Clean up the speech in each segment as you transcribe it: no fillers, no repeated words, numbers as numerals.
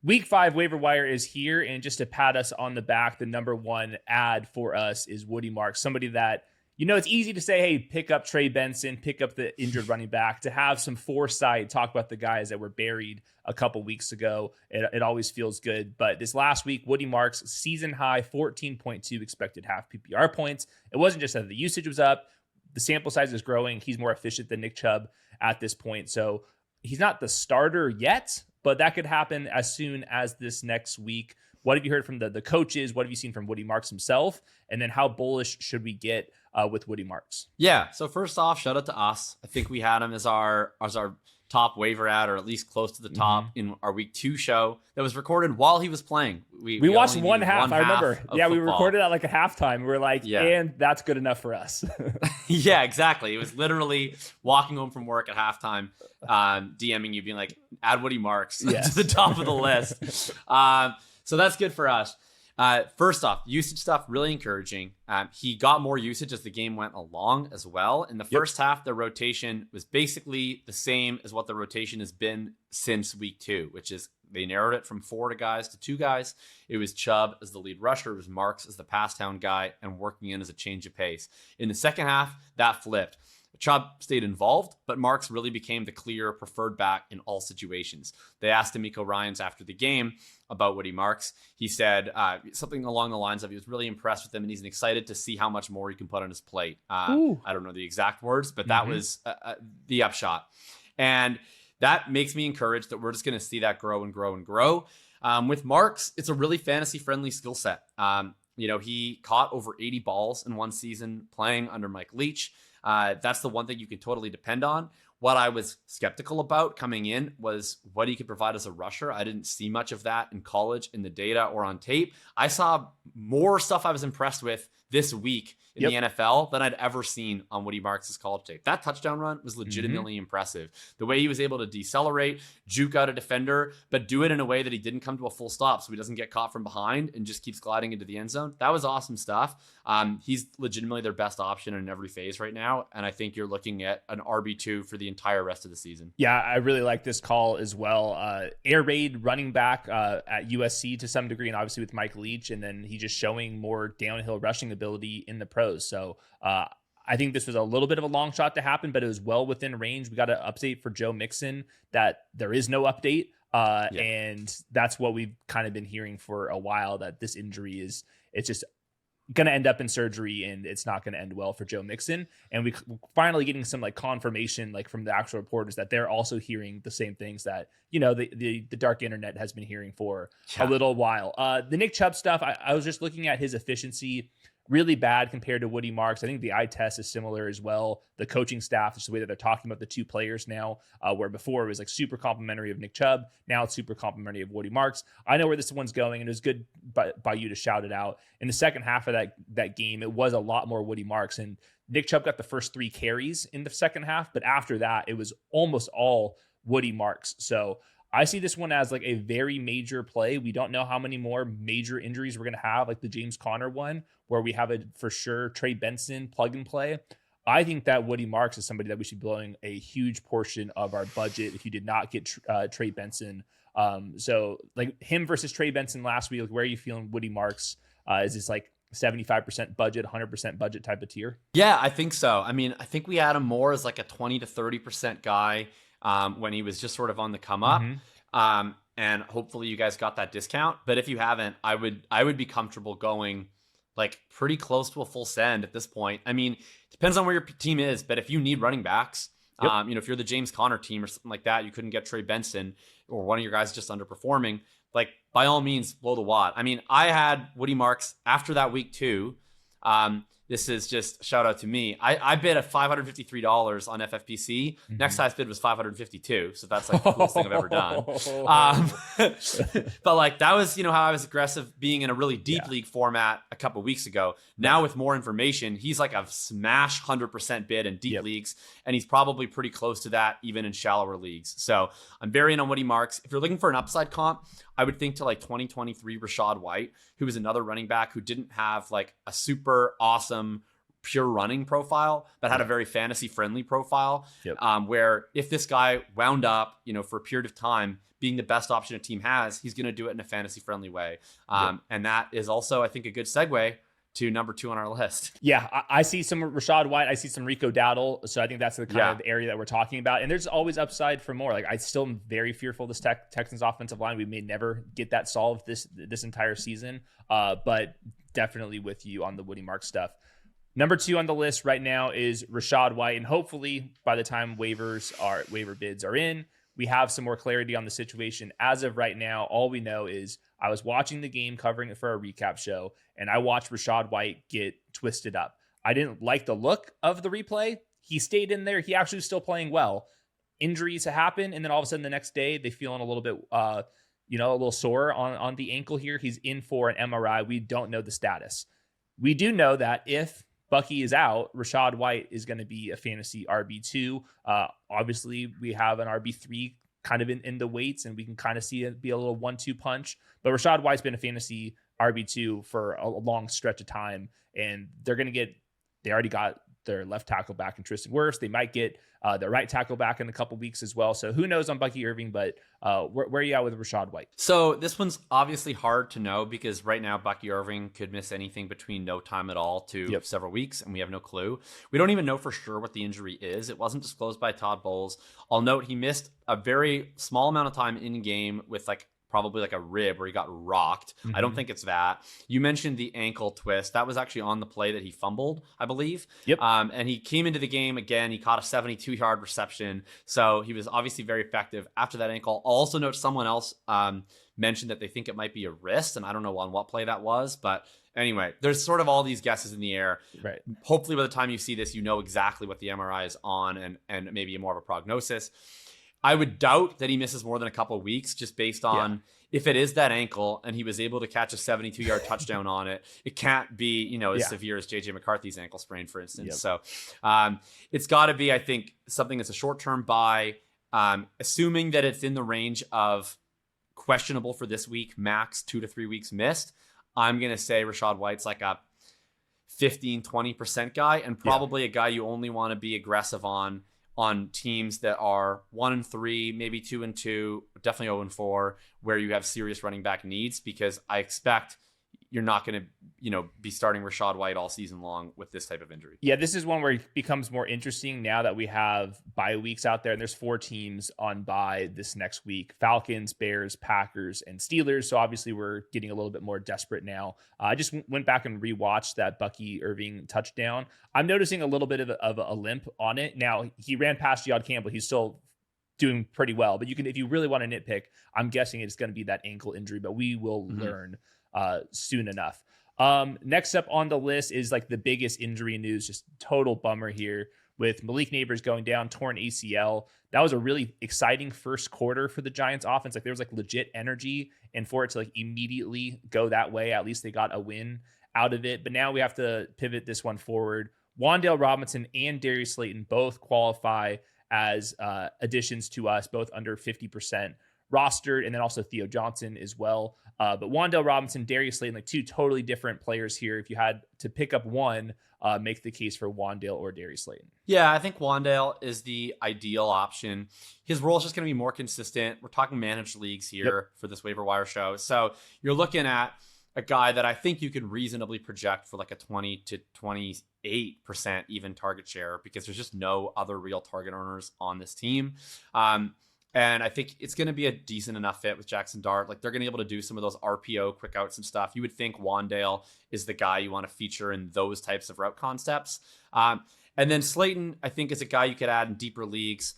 Week 5 waiver wire is here, and just to pat us on the back, the number one ad for us is Woody Marks, somebody that, it's easy to say, hey, pick up Trey Benson, pick up the injured running back. To have some foresight, talk about the guys that were buried a couple weeks ago, it always feels good. But this last week, Woody Marks, season high 14.2 expected half PPR points. It wasn't just that the usage was up, the sample size is growing. He's more efficient than Nick Chubb at this point. So he's not the starter yet, but that could happen as soon as this next week. What have you heard from the coaches? What have you seen from Woody Marks himself? And then how bullish should we get with Woody Marks? Yeah. So first off, shout out to us. I think we had him as our top waiver ad, or at least close to the top in our week 2 show that was recorded while he was playing. We watched one half. I remember. Yeah, we recorded at like a halftime. We were like, and that's good enough for us. Yeah, exactly. It was literally walking home from work at halftime, DMing you, being like, add Woody Marks to the top of the list. So that's good for us. First off, usage stuff, really encouraging. He got more usage as the game went along as well. In the first half, the rotation was basically the same as what the rotation has been since week 2, which is they narrowed it from 4 guys to 2 guys. It was Chubb as the lead rusher. It was Marks as the pass down guy and working in as a change of pace. In the second half, that flipped. Chubb stayed involved, but Marks really became the clear preferred back in all situations. They asked D'Amico Ryans after the game about Woody Marks. He said something along the lines of he was really impressed with him and he's excited to see how much more he can put on his plate. I don't know the exact words, but that was the upshot. And that makes me encouraged that we're just going to see that grow and grow and grow. With Marks, it's a really fantasy-friendly skill set. He caught over 80 balls in one season playing under Mike Leach. That's the one thing you can totally depend on. What I was skeptical about coming in was what he could provide as a rusher. I didn't see much of that in college, in the data, or on tape. I saw more stuff I was impressed with this week in the NFL than I'd ever seen on Woody Marks' college tape. That touchdown run was legitimately impressive. The way he was able to decelerate, juke out a defender, but do it in a way that he didn't come to a full stop so he doesn't get caught from behind and just keeps gliding into the end zone. That was awesome stuff. He's legitimately their best option in every phase right now, and I think you're looking at an RB2 for the entire rest of the season. Yeah, I really like this call as well. Air raid running back at USC to some degree, and obviously with Mike Leach, and then he just showing more downhill rushing ability in the pros. So I think this was a little bit of a long shot to happen, but it was well within range. We got an update for Joe Mixon that there is no update. And that's what we've kind of been hearing for a while, that this injury it's just going to end up in surgery and it's not going to end well for Joe Mixon. And we finally getting some like confirmation, like from the actual reporters, that they're also hearing the same things that, the dark internet has been hearing for a little while. The Nick Chubb stuff, I was just looking at his efficiency. Really bad compared to Woody Marks. I think the eye test is similar as well. The coaching staff, just the way that they're talking about the two players now, where before it was like super complimentary of Nick Chubb. Now it's super complimentary of Woody Marks. I know where this one's going, and it was good by you to shout it out. In the second half of that game, it was a lot more Woody Marks, and Nick Chubb got the first 3 carries in the second half, but after that, it was almost all Woody Marks. So I see this one as like a very major play. We don't know how many more major injuries we're going to have, like the James Conner one, where we have a for sure Trey Benson plug and play. I think that Woody Marks is somebody that we should be blowing a huge portion of our budget if you did not get Trey Benson. So like him versus Trey Benson last week, like where are you feeling Woody Marks? Is this like 75% budget, 100% budget type of tier? Yeah, I think so. I mean, I think we had him more as like a 20 to 30% guy when he was just sort of on the come up. And hopefully you guys got that discount. But if you haven't, I would be comfortable going like pretty close to a full send at this point. I mean, depends on where your team is, but if you need running backs, if you're the James Conner team or something like that, you couldn't get Trey Benson or one of your guys just underperforming, like by all means blow the wad. I mean, I had Woody Marks after that week 2. This is just shout out to me. I bid at $553 on FFPC. Next highest bid was $552. So that's like the coolest thing I've ever done. But like that was, how I was aggressive being in a really deep league format a couple weeks ago. Now with more information, he's like a smash 100% bid in deep leagues. And he's probably pretty close to that even in shallower leagues. So I'm very in on Woody Marks. If you're looking for an upside comp, I would think to like 2023 Rachaad White, who was another running back who didn't have like a super awesome pure running profile, but had a very fantasy friendly profile. Where if this guy wound up, for a period of time being the best option a team has, he's going to do it in a fantasy friendly way. And that is also, I think, a good segue to number 2 on our list. Yeah, I see some Rachaad White. I see some Rico Dowdle. So I think that's the kind of area that we're talking about. And there's always upside for more. Like, I still am very fearful of this Texans offensive line. We may never get that solved this entire season. But definitely with you on the Woody Mark stuff. Number 2 on the list right now is Rachaad White. And hopefully by the time waiver bids are in, we have some more clarity on the situation. As of right now, all we know is I was watching the game, covering it for our recap show, and I watched Rachaad White get twisted up. I didn't like the look of the replay. He stayed in there. He actually was still playing well. Injuries happen, and then all of a sudden the next day, they feeling a little bit, a little sore on the ankle here. He's in for an MRI. We don't know the status. We do know that if Bucky is out, Rachaad White is going to be a fantasy RB2. Obviously, we have an RB3 kind of in the weights, and we can kind of see it be a little 1-2 punch. But Rachaad White's been a fantasy RB2 for a long stretch of time, and they already got their left tackle back in Tristan Wirfs. They might get their right tackle back in a couple weeks as well. So who knows on Bucky Irving, but where are you at with Rachaad White? So this one's obviously hard to know because right now Bucky Irving could miss anything between no time at all to several weeks, and we have no clue. We don't even know for sure what the injury is. It wasn't disclosed by Todd Bowles. I'll note he missed a very small amount of time in game with probably like a rib where he got rocked. Mm-hmm. I don't think it's that. You mentioned the ankle twist. That was actually on the play that he fumbled, I believe. Yep. And he came into the game again. He caught a 72-yard reception. So he was obviously very effective after that ankle. I'll also note someone else mentioned that they think it might be a wrist, and I don't know on what play that was. But anyway, there's sort of all these guesses in the air. Right. Hopefully by the time you see this, you know exactly what the MRI is on and maybe more of a prognosis. I would doubt that he misses more than a couple of weeks just based on if it is that ankle and he was able to catch a 72-yard touchdown on it. It can't be, as severe as JJ McCarthy's ankle sprain, for instance. Yep. So it's got to be, I think, something that's a short-term buy, assuming that it's in the range of questionable for this week, max 2 to 3 weeks missed. I'm going to say Rachaad White's like a 15-20% guy and probably a guy you only want to be aggressive on teams that are 1-3, maybe 2-2, definitely 0-4, where you have serious running back needs, because I expect you're not going to, be starting Rachaad White all season long with this type of injury. Yeah, this is one where it becomes more interesting now that we have bye weeks out there, and there's 4 teams on bye this next week: Falcons, Bears, Packers, and Steelers. So obviously we're getting a little bit more desperate now. I just went back and rewatched that Bucky Irving touchdown. I'm noticing a little bit of a limp on it. Now, he ran past Jod Campbell. He's still doing pretty well, but if you really want to nitpick, I'm guessing it's going to be that ankle injury, but we will learn soon enough. Next up on the list is like the biggest injury news, just total bummer here with Malik Neighbors going down, torn ACL. That was a really exciting first quarter for the Giants offense. Like, there was like legit energy, and for it to like immediately go that way, at least they got a win out of it. But now we have to pivot this one forward. Wan'Dale Robinson and Darius Slayton both qualify as additions to us, both under 50% rostered, and then also Theo Johnson as well. But Wan'Dale Robinson, Darius Slayton, like 2 totally different players here. If you had to pick up one, make the case for Wan'Dale or Darius Slayton. Yeah, I think Wan'Dale is the ideal option. His role is just going to be more consistent. We're talking managed leagues here for this waiver wire show. So you're looking at a guy that I think you can reasonably project for like a 20 to 28% even target share, because there's just no other real target earners on this team. And I think it's going to be a decent enough fit with Jaxson Dart. Like, they're going to be able to do some of those RPO quick outs and stuff. You would think Wan'Dale is the guy you want to feature in those types of route concepts. And then Slayton, I think, is a guy you could add in deeper leagues.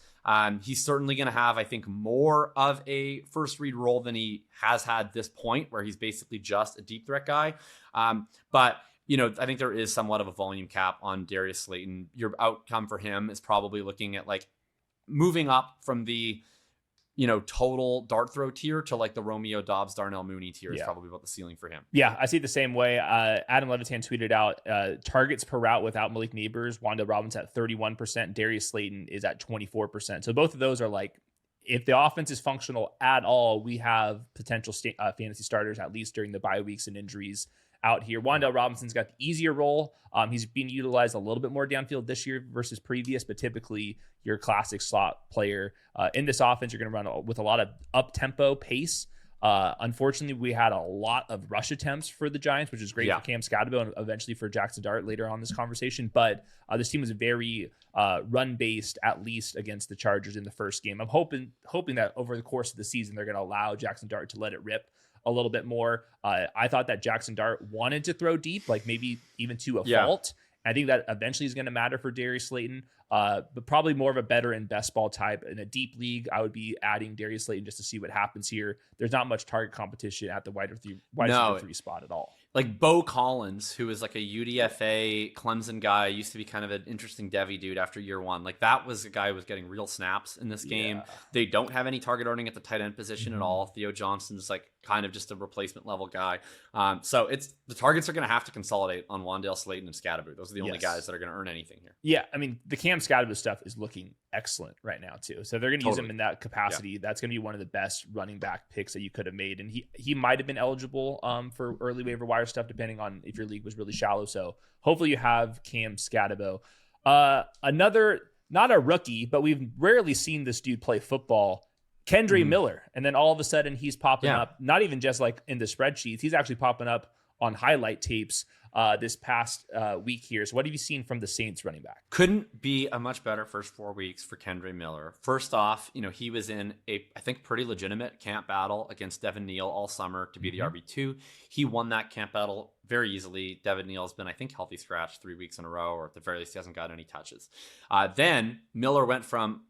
He's certainly going to have, I think, more of a first read role than he has had this point, where he's basically just a deep threat guy. But I think there is somewhat of a volume cap on Darius Slayton. Your outcome for him is probably looking at like moving up from the total dart throw tier to like the Romeo Doubs, Darnell Mooney tier is probably about the ceiling for him. Yeah, I see it the same way. Adam Levitan tweeted out targets per route without Malik Neighbors, Wan'Dale Robinson at 31%, Darius Slayton is at 24%. So both of those are like, if the offense is functional at all, we have potential fantasy starters, at least during the bye weeks and injuries out here. Wan'Dale Robinson's got the easier role. He's being utilized a little bit more downfield this year versus previous, but typically your classic slot player in this offense, you're going to run with a lot of up-tempo pace. Unfortunately, we had a lot of rush attempts for the Giants, which is great for Cam Scatterbo and eventually for Jaxson Dart later on in this conversation. But this team was very run-based, at least against the Chargers in the first game. I'm hoping that over the course of the season, they're going to allow Jaxson Dart to let it rip a little bit more. I thought that Jaxson Dart wanted to throw deep, like maybe even to a fault. I think that eventually is going to matter for Darius Slayton, but probably more of a better and best ball type. In a deep league, I would be adding Darius Slayton just to see what happens here. There's not much target competition at the wide receiver 3 spot at all. Like Bo Collins, who was like a UDFA Clemson guy, used to be kind of an interesting Devy dude after year one. Like that was a guy who was getting real snaps in this game. They don't have any target earning at the tight end position at all. Theo Johnson's like kind of just a replacement level guy. So it's the targets are going to have to consolidate on Wan'Dale, Slayton, and Scatterbo. Those are the only guys that are going to earn anything here. Yeah, I mean, the Cam Scatterbo stuff is looking excellent right now too. So they're going to use him in that capacity. That's going to be one of the best running back picks that you could have made. And he might have been eligible for early waiver wire stuff, depending on if your league was really shallow. So hopefully you have Cam Scatterbo. Another, not a rookie, but we've rarely seen this dude play football, Kendre Miller. And then all of a sudden he's popping up, not even just like in the spreadsheets. He's actually popping up on highlight tapes this past week here. So what have you seen from the Saints running back? Couldn't be a much better first 4 weeks for Kendre Miller. First off, he was in a, I think, pretty legitimate camp battle against Devin Neal all summer to be the RB2. He won that camp battle very easily. Devin Neal's been, I think, healthy scratch 3 weeks in a row, or at the very least, he hasn't got any touches. Then Miller went from,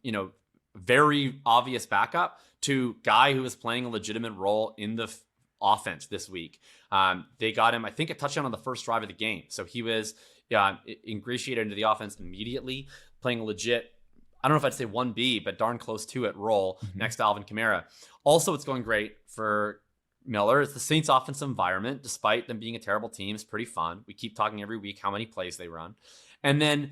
very obvious backup to guy who was playing a legitimate role in the offense this week. They got him, I think, a touchdown on the first drive of the game. So he was ingratiated into the offense immediately, playing a legit, I don't know if I'd say 1B, but darn close to it role next to Alvin Kamara. Also, it's going great for Miller. It's the Saints offensive environment, despite them being a terrible team, is pretty fun. We keep talking every week how many plays they run. And then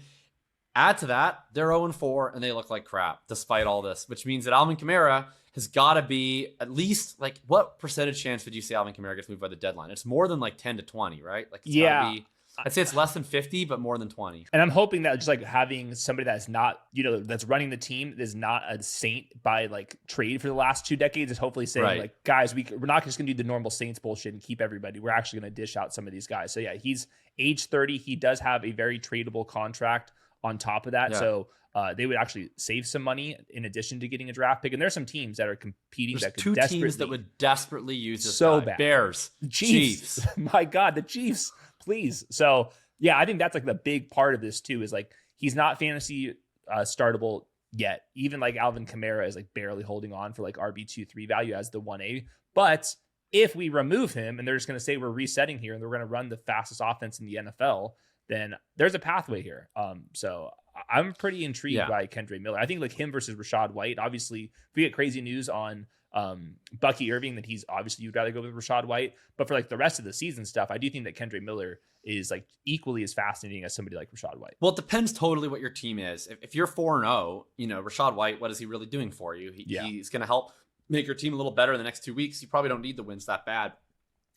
add to that, they're 0-4 and they look like crap despite all this, which means that Alvin Kamara has got to be at least like, what percentage chance would you say Alvin Kamara gets moved by the deadline? It's more than like 10 to 20, right? Like, it's gotta be, I'd say it's less than 50, but more than 20. And I'm hoping that just like having somebody that's not, that's running the team is not a Saint by like trade for the last 2 decades is hopefully saying like, guys, we're not just going to do the normal Saints bullshit and keep everybody. We're actually going to dish out some of these guys. So yeah, he's age 30. He does have a very tradable contract on top of that. So they would actually save some money in addition to getting a draft pick. And there's some teams that are competing. There's that could 2 desperately, teams that would desperately use this so guy. bad. Bears, Chiefs. My God, the Chiefs, please. So yeah, I think that's like the big part of this too, is like, he's not fantasy startable yet. Even like Alvin Kamara is like barely holding on for like RB2-3 value as the 1A. But if we remove him and they're just going to say we're resetting here and we're going to run the fastest offense in the NFL, then there's a pathway here. So I'm pretty intrigued by Kendre Miller. I think like him versus Rachaad White. Obviously, if we get crazy news on Bucky Irving, then you'd rather go with Rachaad White. But for like the rest of the season stuff, I do think that Kendre Miller is like equally as fascinating as somebody like Rachaad White. Well, it depends totally what your team is. If you're 4-0, Rachaad White, what is he really doing for you? He's going to help make your team a little better in the next 2 weeks. You probably don't need the wins that bad.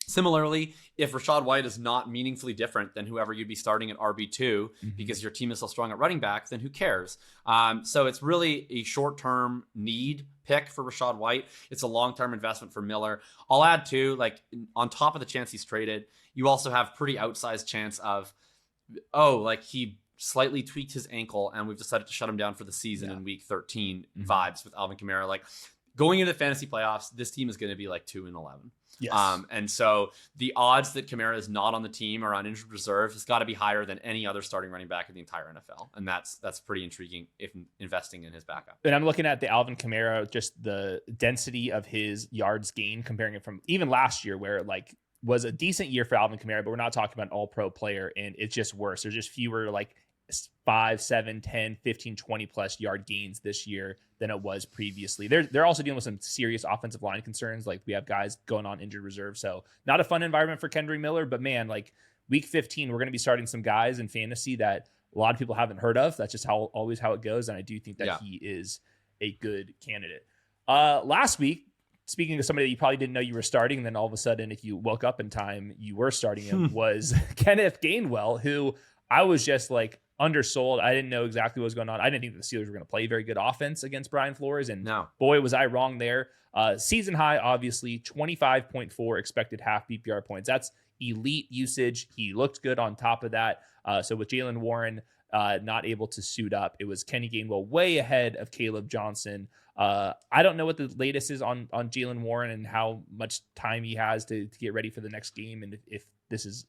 Similarly, if Rachaad White is not meaningfully different than whoever you'd be starting at RB2 because your team is so strong at running back, then who cares? So it's really a short-term need pick for Rachaad White. It's a long-term investment for Miller. I'll add too, like on top of the chance he's traded, you also have pretty outsized chance of, he slightly tweaked his ankle and we've decided to shut him down for the season in week 13 vibes with Alvin Kamara. Like going into the fantasy playoffs, this team is going to be like 2-11. Yes. And so the odds that Kamara is not on the team or on injured reserve has got to be higher than any other starting running back in the entire NFL. And that's pretty intriguing if investing in his backup. And I'm looking at the Alvin Kamara, just the density of his yards gained, comparing it from even last year where it like was a decent year for Alvin Kamara, but we're not talking about an all-pro player and it's just worse. There's just fewer like 5, 7, 10, 15, 20 plus yard gains this year than it was previously. They're also dealing with some serious offensive line concerns. Like we have guys going on injured reserve. So not a fun environment for Kendre Miller, but man, like week 15, we're going to be starting some guys in fantasy that a lot of people haven't heard of. That's just always how it goes. And I do think that he is a good candidate. Last week, speaking of somebody that you probably didn't know you were starting, and then all of a sudden, if you woke up in time, you were starting him, was Kenneth Gainwell, who I was just like undersold. I didn't know exactly what was going on. I didn't think the Steelers were going to play very good offense against Brian Flores, and boy, was I wrong there. Season high, obviously, 25.4 expected half PPR points. That's elite usage. He looked good on top of that. So with Jaylen Warren not able to suit up, it was Kenny Gainwell way ahead of Caleb Johnson. I don't know what the latest is on Jaylen Warren and how much time he has to get ready for the next game, and if this is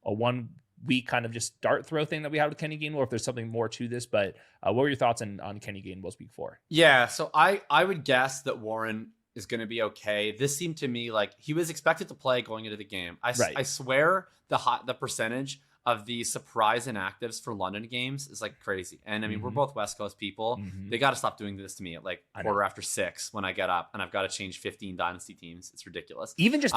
a 1 week kind of just dart throw thing that we had with Kenny Gainwell, or if there's something more to this. But what were your thoughts on Kenny Gainwell's week 4? Yeah, so I would guess that Warren is going to be okay. This seemed to me like he was expected to play going into the game. I swear the percentage of the surprise inactives for London games is like crazy. And I mean, we're both West Coast people. They got to stop doing this to me at like 6:15 when I get up and I've got to change 15 dynasty teams. It's ridiculous. Even just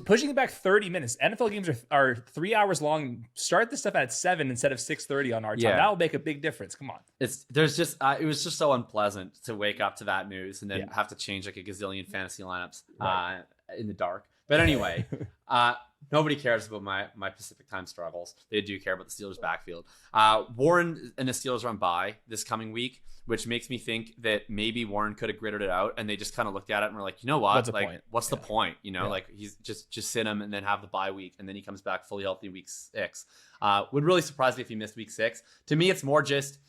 pushing it back 30 minutes. NFL games are 3 hours long. Start this stuff at 7 instead of 6:30 on our time. That will make a big difference. Come on. It was just so unpleasant to wake up to that news and then have to change like a gazillion fantasy lineups in the dark. But anyway, nobody cares about my Pacific time struggles. They do care about the Steelers backfield. Warren and the Steelers are on bye this coming week, which makes me think that maybe Warren could have gritted it out, and they just kind of looked at it and were like, you know what? What's the point? You know, like he's just sit him and then have the bye week, and then he comes back fully healthy week 6. Would really surprise me if he missed week 6. To me, it's more just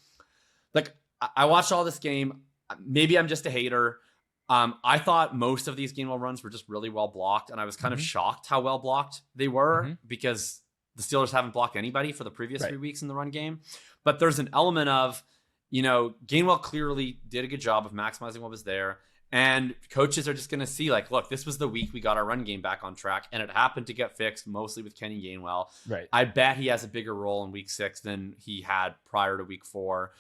like I watched all this game. Maybe I'm just a hater. I thought most of these Gainwell runs were just really well blocked, and I was kind of shocked how well blocked they were because the Steelers haven't blocked anybody for the previous 3 weeks in the run game. But there's an element of, you know, Gainwell clearly did a good job of maximizing what was there, and coaches are just going to see like, look, this was the week we got our run game back on track, and it happened to get fixed mostly with Kenny Gainwell. Right. I bet he has a bigger role in week 6 than he had prior to week 4,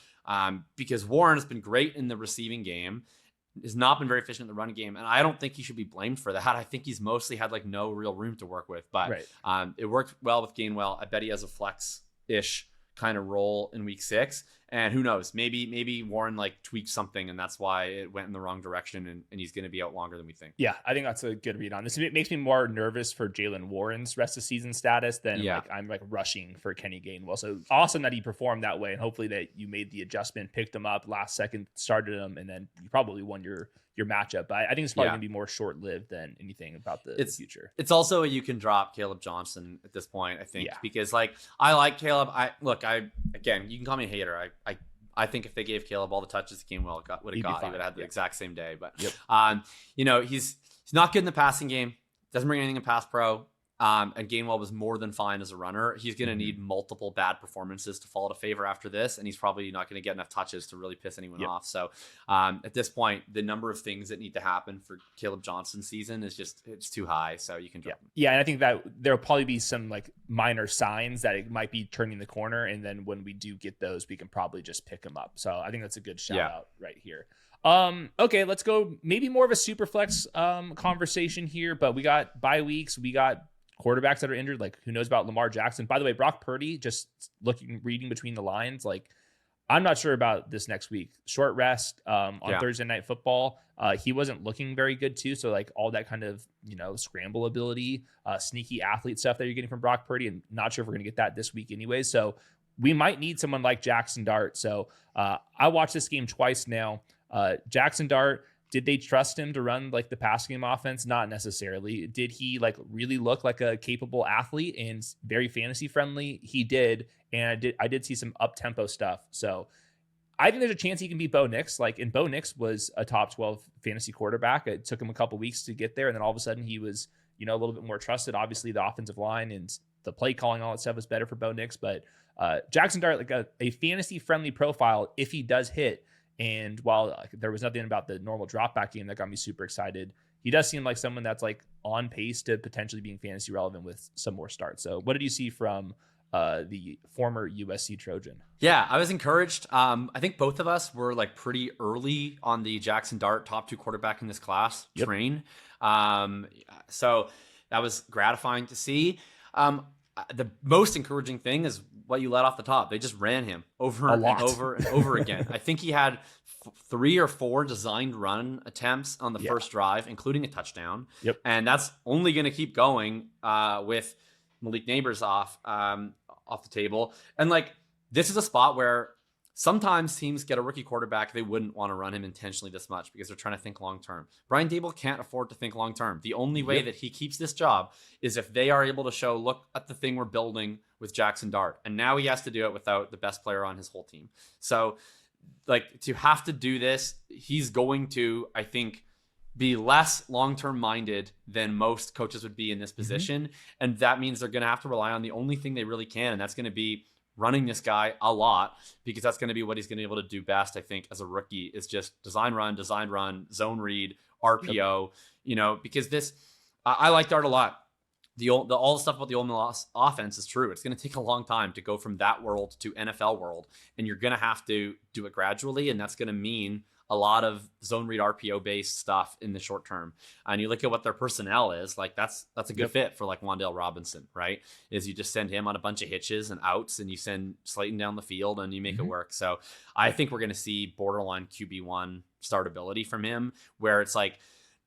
because Warren has been great in the receiving game. Has not been very efficient in the run game, and I don't think he should be blamed for that. I think he's mostly had like no real room to work with, but it worked well with Gainwell. I bet he has a flex-ish kind of role in week 6, and who knows, maybe Warren like tweaked something and that's why it went in the wrong direction, and he's going to be out longer than we think. Yeah, I think that's a good read on this. It makes me more nervous for Jaylen Warren's rest of season status than like I'm like rushing for Kenny Gainwell. So awesome that he performed that way, and hopefully that you made the adjustment, picked him up last second, started him, and then you probably won your matchup. But I think it's probably going to be more short-lived than anything about the future. It's also you can drop Caleb Johnson at this point, I think, because like I like Caleb. Again, you can call me a hater. I think if they gave Caleb all the touches Gainwell would have got, he would have had the exact same day. But you know, he's not good in the passing game. Doesn't bring anything in pass pro. And Gainwell was more than fine as a runner. He's going to need multiple bad performances to fall to favor after this, and he's probably not going to get enough touches to really piss anyone off. So at this point, the number of things that need to happen for Caleb Johnson's season is it's too high. So you can drop him. Yeah, and I think that there'll probably be some like minor signs that it might be turning the corner, and then when we do get those, we can probably just pick him up. So I think that's a good shout out right here. Okay, let's go maybe more of a super flex conversation here, but we got bye weeks, we got quarterbacks that are injured. Like, who knows about Lamar Jackson? By the way, Brock Purdy, just reading between the lines, like, I'm not sure about this next week. Short rest on Thursday Night Football. He wasn't looking very good too. So like all that kind of, you know, scramble ability, sneaky athlete stuff that you're getting from Brock Purdy, and not sure if we're going to get that this week anyway. So we might need someone like Jaxson Dart. So I watched this game twice now. Jaxson Dart, did they trust him to run like the pass game offense? Not necessarily. Did he like really look like a capable athlete and very fantasy friendly? He did. And I did see some up tempo stuff. So I think there's a chance he can beat Bo Nix. Like, and Bo Nix was a top 12 fantasy quarterback. It took him a couple weeks to get there. And then all of a sudden he was, you know, a little bit more trusted. Obviously the offensive line and the play calling, all that stuff was better for Bo Nix, but Jaxson Dart, like a fantasy friendly profile if he does hit. And while there was nothing about the normal drop back game that got me super excited, he does seem like someone that's like on pace to potentially being fantasy relevant with some more starts. So what did you see from the former USC Trojan? Yeah, I was encouraged. I think both of us were like pretty early on the Jaxson Dart top 2 quarterback in this class train. So that was gratifying to see. The most encouraging thing is what you let off the top. They just ran him over A and lot. over and over again. I think he had 3 or 4 designed run attempts on the first drive, including a touchdown. Yep. And that's only going to keep going with Malik Neighbors off the table. And like, this is a spot where sometimes teams get a rookie quarterback. They wouldn't want to run him intentionally this much because they're trying to think long-term. Brian Daboll can't afford to think long-term. The only way that he keeps this job is if they are able to show, look at the thing we're building with Jaxson Dart. And now he has to do it without the best player on his whole team. So like, to have to do this, he's going to, I think, be less long-term minded than most coaches would be in this position. And that means they're going to have to rely on the only thing they really can. And that's going to be running this guy a lot, because that's going to be what he's going to be able to do best, I think, as a rookie, is just design run, zone read, RPO, because this, I like Dart a lot. All the stuff about the Ole Miss offense is true. It's going to take a long time to go from that world to NFL world, and you're going to have to do it gradually. And that's going to mean a lot of zone read RPO based stuff in the short term. And you look at what their personnel is, like that's a good fit for like Wan'Dale Robinson, right? Is you just send him on a bunch of hitches and outs, and you send Slayton down the field and you make it work. So I think we're going to see borderline QB1 startability from him, where it's like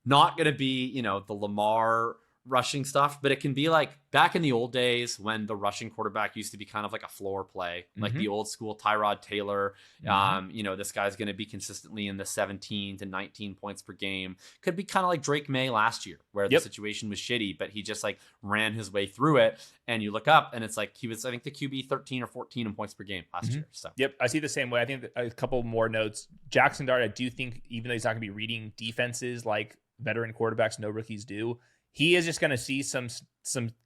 not going to be, the Lamar rushing stuff, but it can be like back in the old days when the rushing quarterback used to be kind of like a floor play, like the old school Tyrod Taylor. This guy's going to be consistently in the 17 to 19 points per game. Could be kind of like Drake May last year, where the situation was shitty, but he just like ran his way through it. And you look up and it's like he was, I think, the QB 13 or 14 in points per game last year. So I see the same way. I think a couple more notes. Jaxson Dart, I do think, even though he's not going to be reading defenses like veteran quarterbacks, no rookies do, he is just going to see some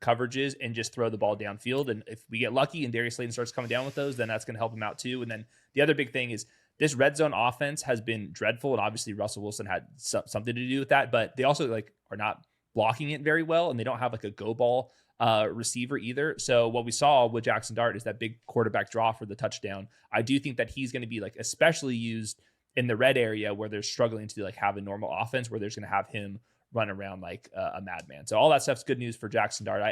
coverages and just throw the ball downfield. And if we get lucky and Darius Slayton starts coming down with those, then that's going to help him out too. And then the other big thing is this red zone offense has been dreadful. And obviously Russell Wilson had something to do with that, but they also are not blocking it very well. And they don't have like a go ball receiver either. So what we saw with Jaxson Dart is that big quarterback draw for the touchdown. I do think that he's going to be especially used in the red area where they're struggling to have a normal offense, where there's going to have him run around like a madman. So all that stuff's good news for Jaxson Dart.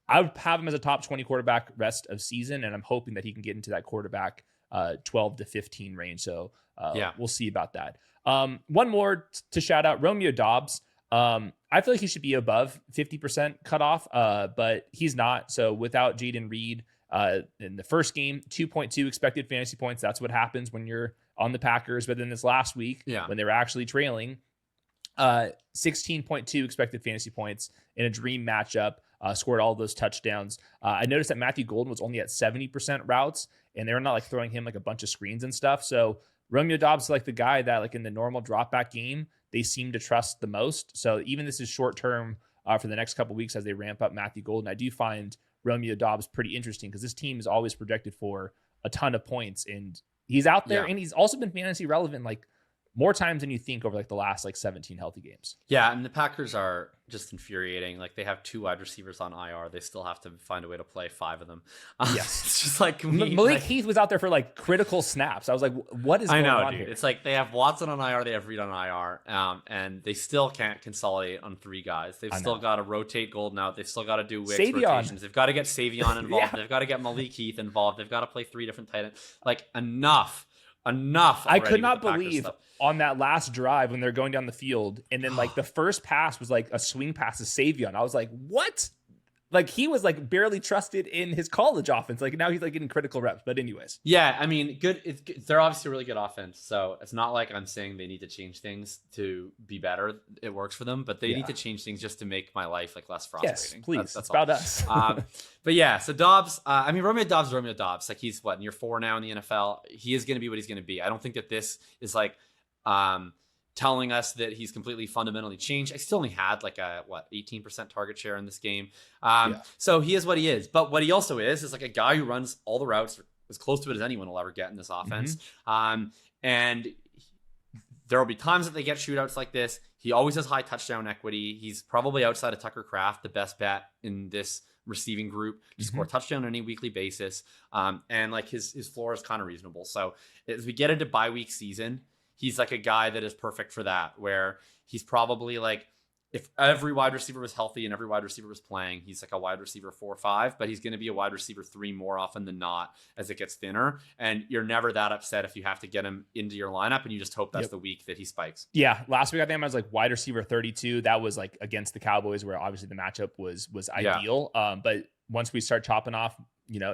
I would have him as a top 20 quarterback rest of season, and I'm hoping that he can get into that quarterback 12 to 15 range. So we'll see about that. One more to shout out, Romeo Doubs. I feel like he should be above 50% cutoff, but he's not. So without Jaden Reed in the first game, 2.2 expected fantasy points. That's what happens when you're on the Packers. But then this last week, when they were actually trailing, 16.2 expected fantasy points in a dream matchup, scored all those touchdowns. I noticed that Matthew Golden was only at 70% routes, and they were not throwing him a bunch of screens and stuff. So Romeo Doubs is the guy that in the normal drop back game, they seem to trust the most. So even this is short term for the next couple weeks as they ramp up Matthew Golden, I do find Romeo Doubs pretty interesting, because this team is always projected for a ton of points, and he's out there and he's also been fantasy relevant more times than you think over the last 17 healthy games. Yeah, and the Packers are just infuriating. They have 2 wide receivers on IR. They still have to find a way to play 5 of them. Yes. It's just Malik Heath was out there for critical snaps. I was like, what is going on here? It's they have Watson on IR, they have Reed on IR, and they still can't consolidate on 3 guys. They've still got to rotate Golden out. They've still got to do Wicks rotations. They've got to get Savion involved. They've got to get Malik Heath involved. They've got to play 3 different tight ends. Enough. I could not believe on that last drive when they're going down the field, and then the first pass was a swing pass to Savion. I was like, what? He was barely trusted in his college offense. Now he's getting critical reps. But anyways, yeah, I mean, good. They're obviously a really good offense, so it's not like I'm saying they need to change things to be better. It works for them, but they need to change things just to make my life less frustrating. Yes, please. That's about us. But yeah, so Doubs. Romeo Doubs. He's what, in year 4 now in the NFL. He is going to be what he's going to be. I don't think that this is telling us that he's completely fundamentally changed. I still only had 18% target share in this game. So he is what he is. But what he also is a guy who runs all the routes as close to it as anyone will ever get in this offense. And there will be times that they get shootouts like this. He always has high touchdown equity. He's probably, outside of Tucker Kraft, the best bet in this receiving group to score a touchdown on any weekly basis. And his floor is kind of reasonable. So as we get into bye week season, he's a guy that is perfect for that, where he's probably if every wide receiver was healthy and every wide receiver was playing, he's like a wide receiver 4 or 5, but he's going to be a wide receiver 3 more often than not as it gets thinner. And you're never that upset if you have to get him into your lineup, and you just hope that's the week that he spikes. Yeah. Last week, I think I was like wide receiver 32. That was like against the Cowboys, where obviously the matchup was ideal. But once we start chopping off,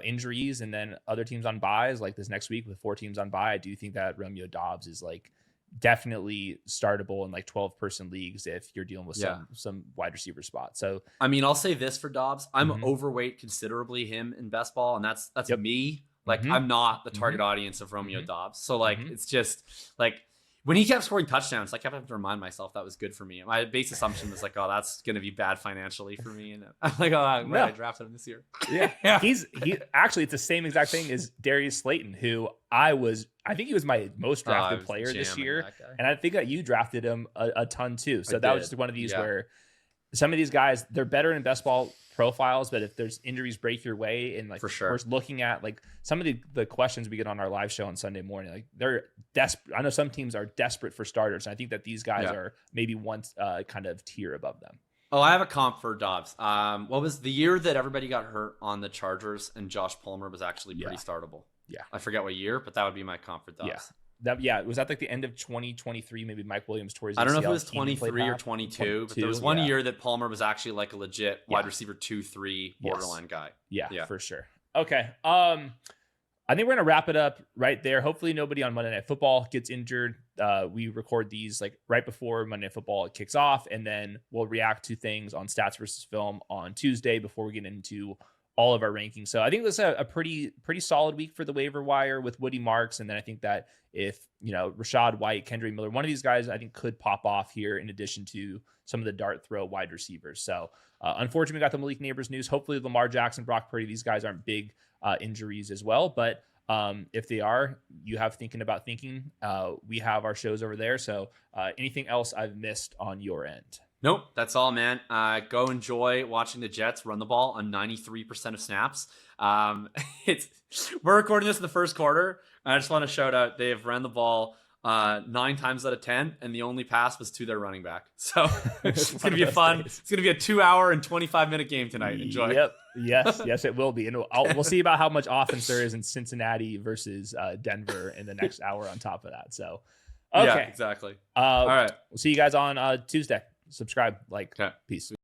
injuries and then other teams on buys, like this next week with 4 teams on buy, I do think that Romeo Doubs is like definitely startable in like 12-person leagues if you're dealing with some wide receiver spots. So I mean, I'll say this for Doubs, I'm overweight considerably him in best ball, and that's me. Like I'm not the target audience of Romeo Doubs. So like it's just like when he kept scoring touchdowns, I kept having to remind myself that was good for me. My base assumption was like, oh, that's going to be bad financially for me. And I'm like, oh, I drafted him this year. Yeah. He actually, it's the same exact thing as Darius Slayton, who I think he was my most drafted player this year. And I think that you drafted him a ton too. So that was just one of these where some of these guys, they're better in best ball profiles, but if there's injuries break your way, and like for sure, we're looking at like some of the questions we get on our live show on Sunday morning, like they're desperate. I know some teams are desperate for starters, and I think that these guys are maybe one kind of tier above them. Oh, I have a comp for Doubs. What was the year that everybody got hurt on the Chargers and Josh Palmer was actually pretty startable? Yeah, I forget what year, but that would be my comp for Doubs. Was that like the end of 2023? Maybe Mike Williams towards I don't know if it was 23 or 22, but there was one year that Palmer was actually like a legit wide receiver 2-3 borderline guy. Yeah, for sure. Okay. I think we're gonna wrap it up right there. Hopefully nobody on Monday Night Football gets injured. We record these like right before Monday Night Football kicks off, and then we'll react to things on Stats versus Film on Tuesday before we get into all of our rankings. So I think this is a pretty solid week for the waiver wire with Woody Marks. And then I think that if, Rachaad White, Kendre Miller, one of these guys I think could pop off here in addition to some of the dart throw wide receivers. So unfortunately, we got the Malik Neighbors news. Hopefully Lamar Jackson, Brock Purdy, these guys aren't big injuries as well. But if they are, you have thinking about thinking. We have our shows over there. So anything else I've missed on your end? Nope, that's all, man. Go enjoy watching the Jets run the ball on 93% of snaps. We're recording this in the first quarter. I just want to shout out they have run the ball 9 times out of 10, and the only pass was to their running back. So it's gonna be It's gonna be a 2-hour and 25-minute game tonight. Enjoy. Yep. Yes, it will be, and we'll see about how much offense there is in Cincinnati versus Denver in the next hour on top of that. So, okay, yeah, exactly. All right, we'll see you guys on Tuesday. Subscribe, peace.